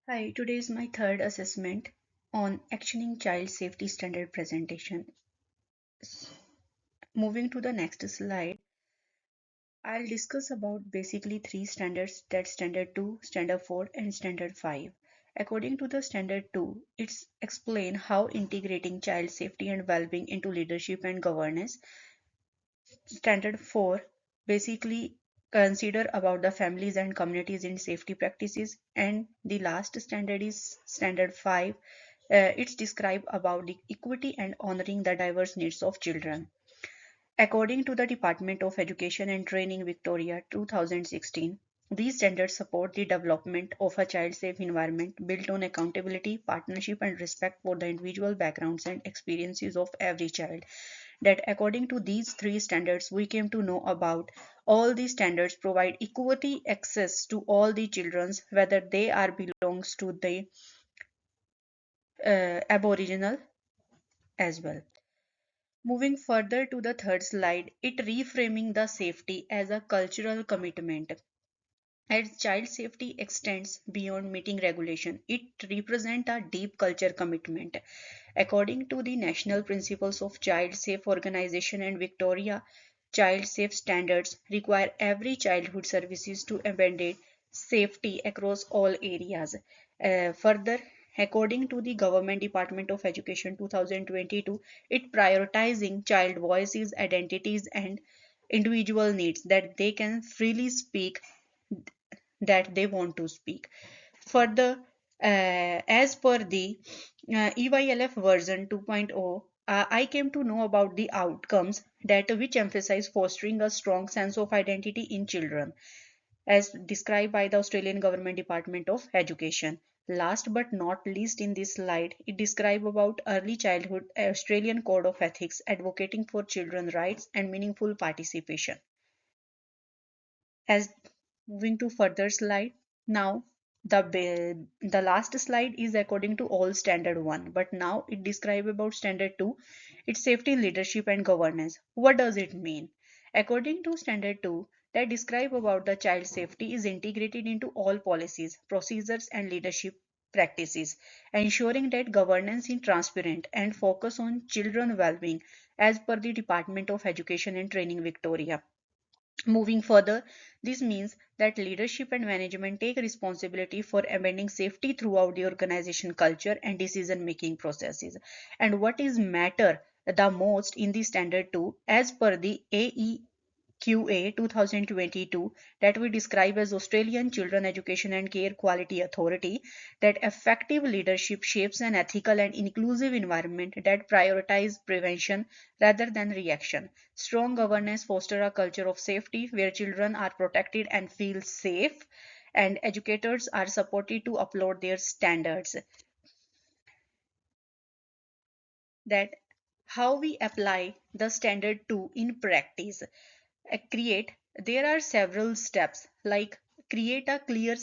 Hi, today is my third assessment on actioning child safety standard presentation. S- Moving to the next slide, I'll discuss about basically three standards, that standard 2, standard 4 and standard 5. According to the standard 2, it's explain how integrating child safety and well-being into leadership and governance. Standard 4 basically consider about the families and communities in safety practices, and the last standard is standard 5. It's describe about the equity and honoring the diverse needs of children. According to the Department of Education and Training Victoria 2016, these standards support the development of a child-safe environment built on accountability, partnership, and respect for the individual backgrounds and experiences of every child. That according to these three standards, we came to know about all these standards provide equity access to all the children, whether they are belongs to the Aboriginal as well. Moving further to the third slide, it reframing the safety as a cultural commitment. As child safety extends beyond meeting regulation, it represents a deep culture commitment. According to the National Principles of Child Safe Organization and Victoria, child safe standards require every childhood services to embed safety across all areas. Further, according to the Government Department of Education 2022, it prioritizing child voices, identities, and individual needs that they can freely speak that they want to speak. Further, as per the EYLF version 2.0, I came to know about the outcomes that which emphasize fostering a strong sense of identity in children, as described by the Australian Government Department of Education. Last but not least in this slide, it describes about early childhood Australian Code of Ethics advocating for children's rights and meaningful participation. As moving to further slide, now the last slide is according to all standard 1, but now it describe about standard 2. It's safety in leadership and governance. What does it mean? According to standard 2, that describe about the child safety is integrated into all policies, procedures and leadership practices, ensuring that governance is transparent and focus on children well-being as per the Department of Education and Training Victoria. Moving further, this means that leadership and management take responsibility for embedding safety throughout the organization culture and decision-making processes. And what is matter the most in the standard 2, as per the AEQA 2022, that we describe as Australian Children Education and Care Quality Authority, that effective leadership shapes an ethical and inclusive environment that prioritizes prevention rather than reaction. Strong governance fosters a culture of safety where children are protected and feel safe, and educators are supported to upload their standards. That how we apply the standard 2 in practice. Create, there are several steps like create a clear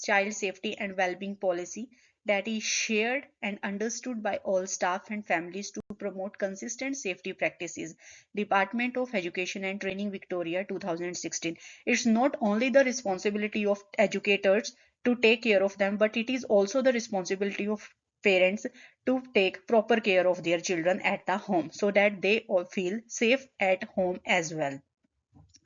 child safety and well-being policy that is shared and understood by all staff and families to promote consistent safety practices. Department of Education and Training Victoria 2016. It's not only the responsibility of educators to take care of them, but it is also the responsibility of parents to take proper care of their children at the home so that they all feel safe at home as well.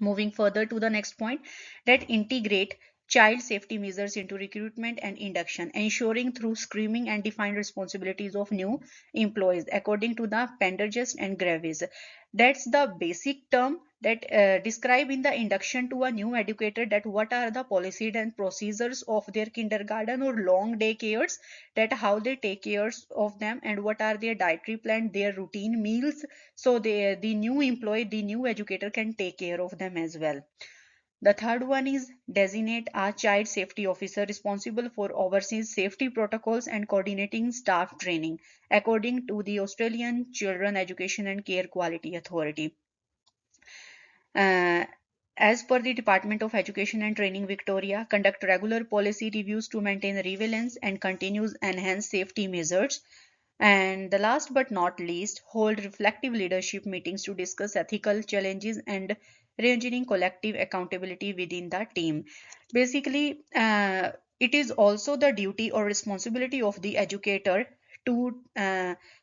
Moving further to the next point, that integrate child safety measures into recruitment and induction, ensuring through screening and defined responsibilities of new employees according to the Pendergast and Graves. That's the basic term that describe in the induction to a new educator that what are the policies and procedures of their kindergarten or long day cares, that how they take care of them and what are their dietary plan, their routine meals, so the new employee, the new educator can take care of them as well. The third one is designate a child safety officer responsible for overseeing safety protocols and coordinating staff training according to the Australian Children Education and Care Quality Authority. uh, as per the Department of Education and Training Victoria, conduct regular policy reviews to maintain relevance and continues enhance safety measures. And the last but not least, hold reflective leadership meetings to discuss ethical challenges and ranging collective accountability within the team. Basically, It is also the duty or responsibility of the educator to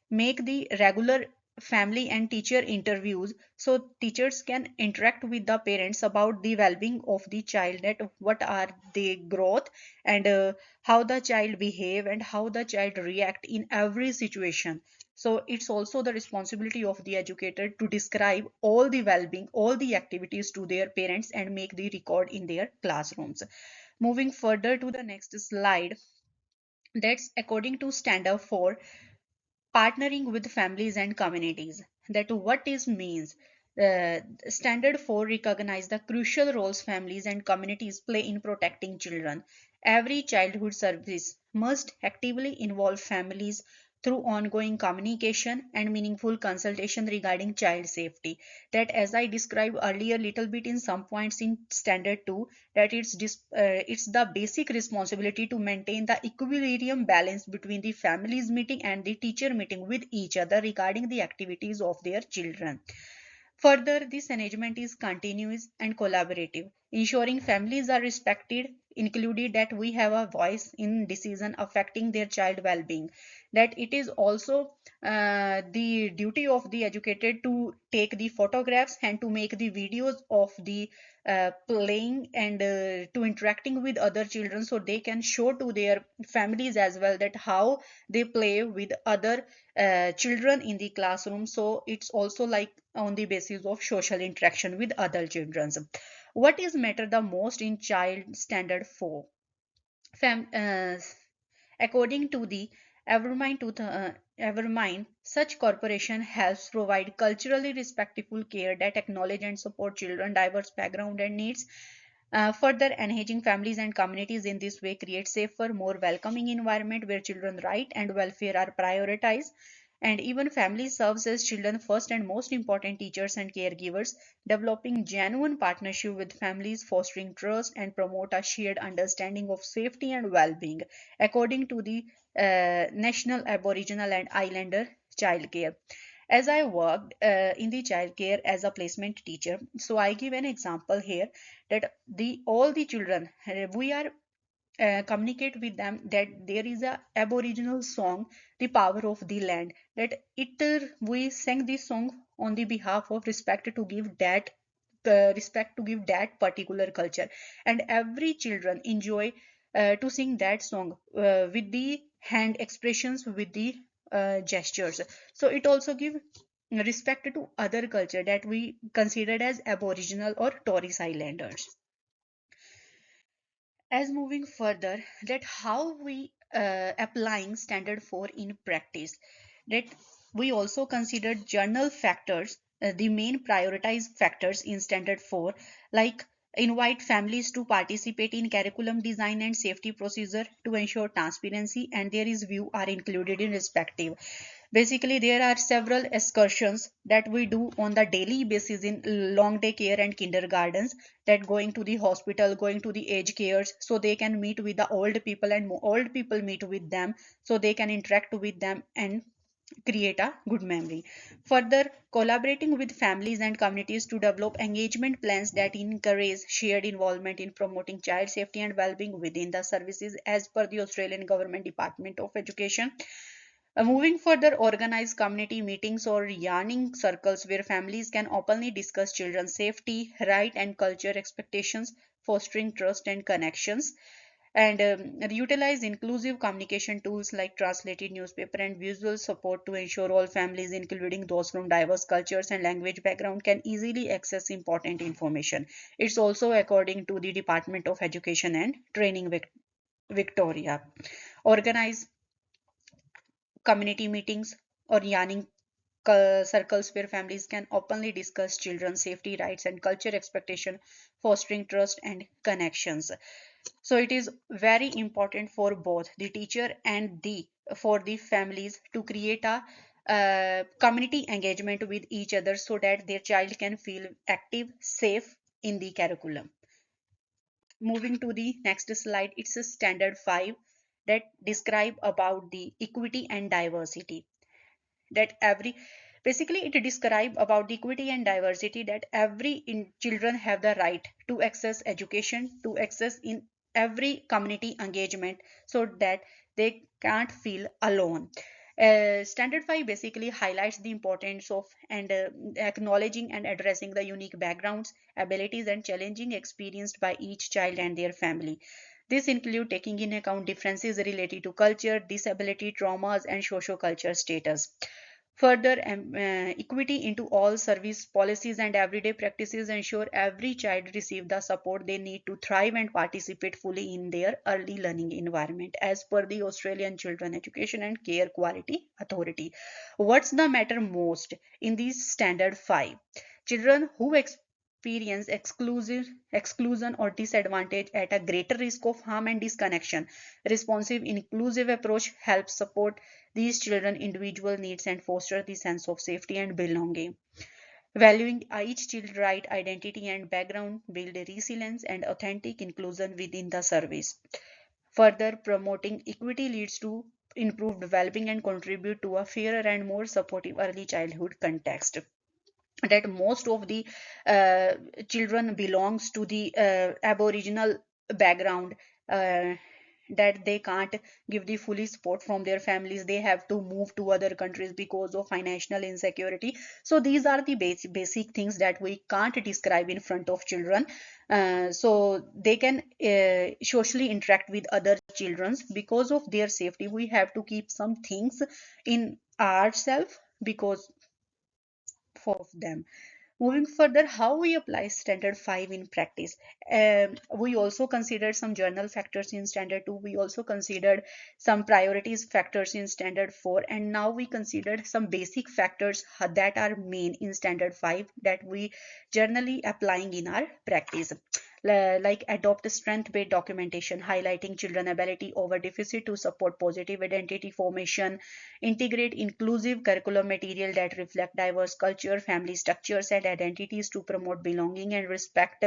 make the regular family and teacher interviews so teachers can interact with the parents about the well-being of the child, that what are the growth and how the child behave and how the child react in every situation. So it's also the responsibility of the educator to describe all the well-being, all the activities to their parents and make the record in their classrooms. Moving further to the next slide, that's according to standard 4, partnering with families and communities. That what is means. Standard 4 recognize the crucial roles families and communities play in protecting children. Every childhood service must actively involve families through ongoing communication and meaningful consultation regarding child safety. That, as I described earlier little bit in some points in standard 2, that it's the basic responsibility to maintain the equilibrium balance between the families meeting and the teacher meeting with each other regarding the activities of their children. Further, this arrangement is continuous and collaborative, ensuring families are respected, included that we have a voice in decision affecting their child well-being. That it is also the duty of the educator to take the photographs and to make the videos of the playing and to interacting with other children so they can show to their families as well that how they play with other children in the classroom. So it's also like on the basis of social interaction with other children. What is matter the most in child standard 4? Fam According to the Evermind, such corporation helps provide culturally respectful care that acknowledge and support children diverse background and needs. Further, enhancing families and communities in this way creates safer, more welcoming environment where children's right and welfare are prioritized. And even family serves as children first and most important teachers and caregivers, developing genuine partnership with families, fostering trust and promote a shared understanding of safety and well-being. According to the National Aboriginal and Islander Child Care. As I worked in the childcare as a placement teacher, so I give an example here that the all the children we are communicate with them that there is a aboriginal song, the power of the land, that it we sang this song on the behalf of respect to give that respect to give that particular culture, and every children enjoy to sing that song with the hand expressions, with the gestures. So it also give respect to other culture that we considered as aboriginal or Torres Islanders. As moving further, that how we applying standard 4 in practice, that we also considered journal factors, the main prioritized factors in standard 4, like invite families to participate in curriculum design and safety procedure to ensure transparency and there is view are included in respective. Basically, there are several excursions that we do on the daily basis in long day care and kindergartens, that going to the hospital, going to the aged cares, so they can meet with the old people and old people meet with them, so they can interact with them and create a good memory. Further, collaborating with families and communities to develop engagement plans that encourage shared involvement in promoting child safety and well-being within the services as per the Australian Government Department of Education. Moving further, organize community meetings or yarning circles where families can openly discuss children's safety, right, and culture expectations, fostering trust and connections. And utilize inclusive communication tools like translated newspaper and visual support to ensure all families, including those from diverse cultures and language background, can easily access important information. It's also according to the Department of Education and Training Victoria. Organize community meetings or yarning circles where families can openly discuss children's safety, rights, and culture expectation, fostering trust and connections. So it is very important for both the teacher and the for the families to create a community engagement with each other so that their child can feel active, safe in the curriculum. Moving to the next slide, it's a standard 5 that describe about the equity and diversity, that every basically it describe about the equity and diversity, that every children have the right to access education, to access in every community engagement so that they can't feel alone. Standard 5 basically highlights the importance of and acknowledging and addressing the unique backgrounds, abilities, and challenging experienced by each child and their family. This include taking in account differences related to culture, disability, traumas, and socio-culture status. Further, equity into all service policies and everyday practices ensure every child receive the support they need to thrive and participate fully in their early learning environment, as per the Australian Children Education and Care Quality Authority. What's the matter most in these standard 5? Children who experience exclusion or disadvantage at a greater risk of harm and disconnection. Responsive inclusive approach helps support these children individual needs and foster the sense of safety and belonging. Valuing each child's right identity and background build resilience and authentic inclusion within the service. Further, promoting equity leads to improved well-being and contribute to a fairer and more supportive early childhood context. That most of the uh, children belongs to the aboriginal background, uh, that they can't give the fully support from their families, they have to move to other countries because of financial insecurity. So these are the basic things that we can't describe in front of children, so they can socially interact with other children. Because of their safety we have to keep some things in ourselves because of them. Moving further, how we apply standard 5 in practice. We also considered some journal factors in standard 2. We also considered some priorities factors in standard 4. And now we considered some basic factors that are main in standard 5 that we generally applying in our practice. Like adopt strength-based documentation, highlighting children ability over deficit to support positive identity formation, integrate inclusive curriculum material that reflect diverse culture, family structures, and identities to promote belonging and respect.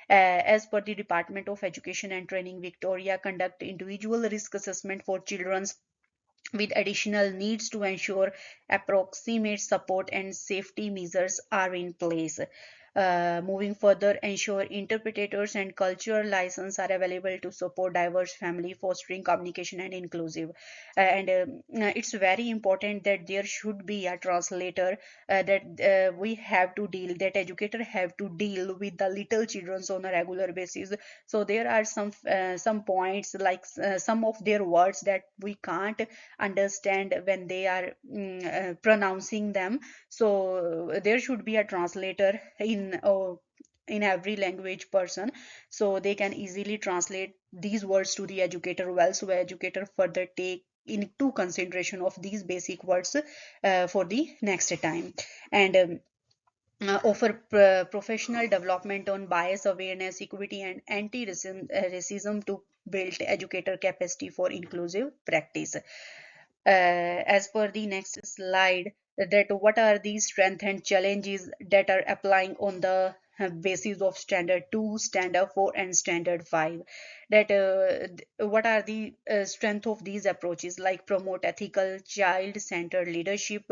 As per the Department of Education and Training, Victoria conduct individual risk assessment for children with additional needs to ensure approximate support and safety measures are in place. Moving further, ensure interpreters and cultural license are available to support diverse family, fostering communication and inclusive. And it's very important that there should be a translator, that we have to deal, that educator have to deal with the little children on a regular basis. So there are some points like some of their words that we can't understand when they are pronouncing them. So there should be a translator in every language person, so they can easily translate these words to the educator well, so educator further take into consideration of these basic words for the next time. And offer professional development on bias awareness, equity, and anti-racism to build educator capacity for inclusive practice. As per the next slide, that what are the strengths and challenges that are applying on the basis of standard 2, standard 4, and standard 5. That what are the strength of these approaches, like promote ethical child centered leadership,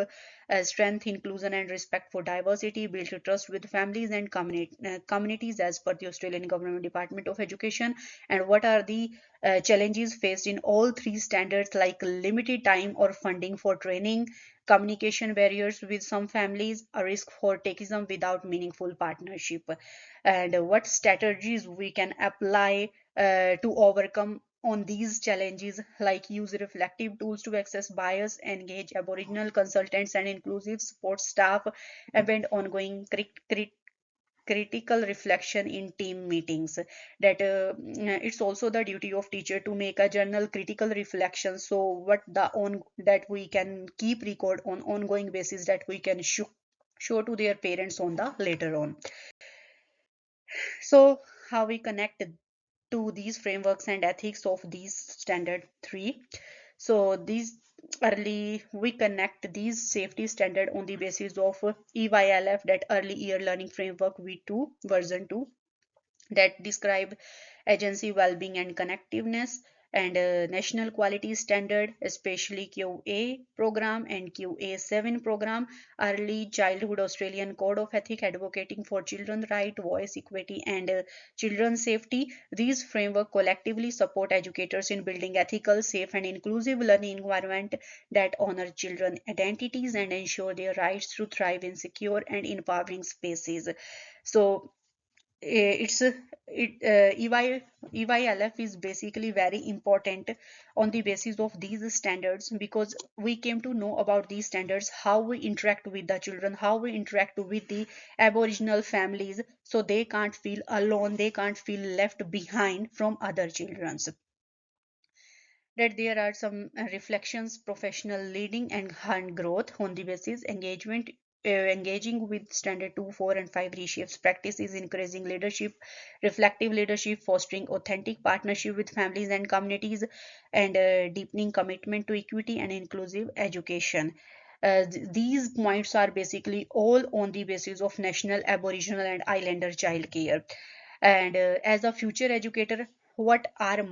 strength inclusion and respect for diversity, build trust with families and communities as per the Australian Government Department of Education. And what are the challenges faced in all three standards, like limited time or funding for training, communication barriers with some families, a risk for takism without meaningful partnership, and what strategies we can apply to overcome on these challenges, like use reflective tools to access bias, engage aboriginal consultants and inclusive support staff, and ongoing critical reflection in team meetings. That it's also the duty of teacher to make a journal critical reflection, so what the on that we can keep record on ongoing basis, that we can show to their parents on the later on. So how we connect to these frameworks and ethics of these standard 3. So these early we connect these safety standard on the basis of EYLF, that early year learning framework V2 version 2, that describe agency well-being and connectiveness. and national quality standard, especially QA program and QA7 program, early childhood Australian code of ethic advocating for children right, voice equity, and children's safety. These framework collectively support educators in building ethical, safe, and inclusive learning environment that honor children identities and ensure their rights to thrive in secure and empowering spaces. So it's it EYLF is basically very important on the basis of these standards, because we came to know about these standards, how we interact with the children, how we interact with the Aboriginal families, so they can't feel alone, they can't feel left behind from other children. That there are some reflections, professional leading and hand growth on the basis engagement. Engaging with standard 2, 4, and 5 reshapes practices, encouraging leadership, reflective leadership, fostering authentic partnership with families and communities, and deepening commitment to equity and inclusive education. These points are basically all on the basis of national Aboriginal and Islander child care. And as a future educator, what are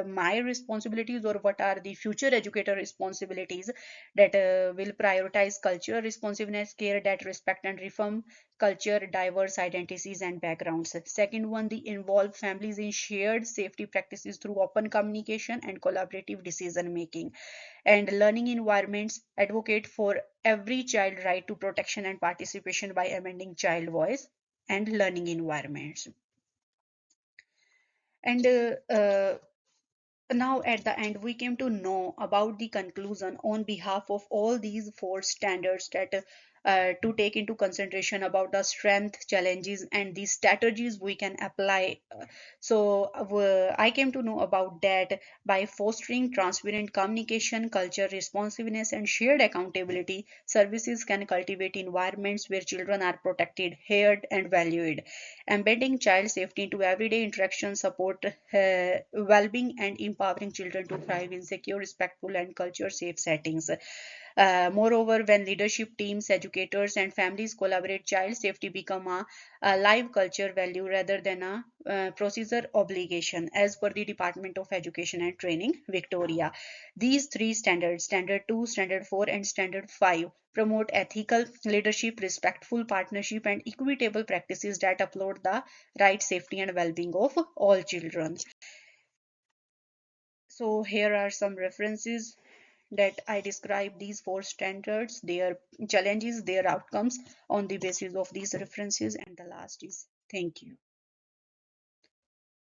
my responsibilities, or what are the future educator responsibilities? That will prioritize culture responsiveness, care that respect and reform culture diverse identities and backgrounds. Second one, the involve families in shared safety practices through open communication and collaborative decision making. And learning environments, advocate for every child right to protection and participation by amending child voice and learning environments. And now at the end, we came to know about the conclusion on behalf of all these four standards, that to take into consideration about the strength, challenges, and the strategies we can apply. I came to know about that by fostering transparent communication, culture responsiveness, and shared accountability, services can cultivate environments where children are protected, heard, and valued. Embedding child safety into everyday interaction support well-being and empowering children to thrive in secure, respectful, and culture-safe settings. Moreover, when leadership teams, educators, and families collaborate, child safety become a live culture value rather than a procedure obligation, as per the Department of Education and Training, Victoria. These three standards, Standard 2, Standard 4, and Standard 5, promote ethical leadership, respectful partnership, and equitable practices that uphold the right, safety, and well-being of all children. So here are some references that I describe these four standards, their challenges, their outcomes on the basis of these references. And the last is thank you.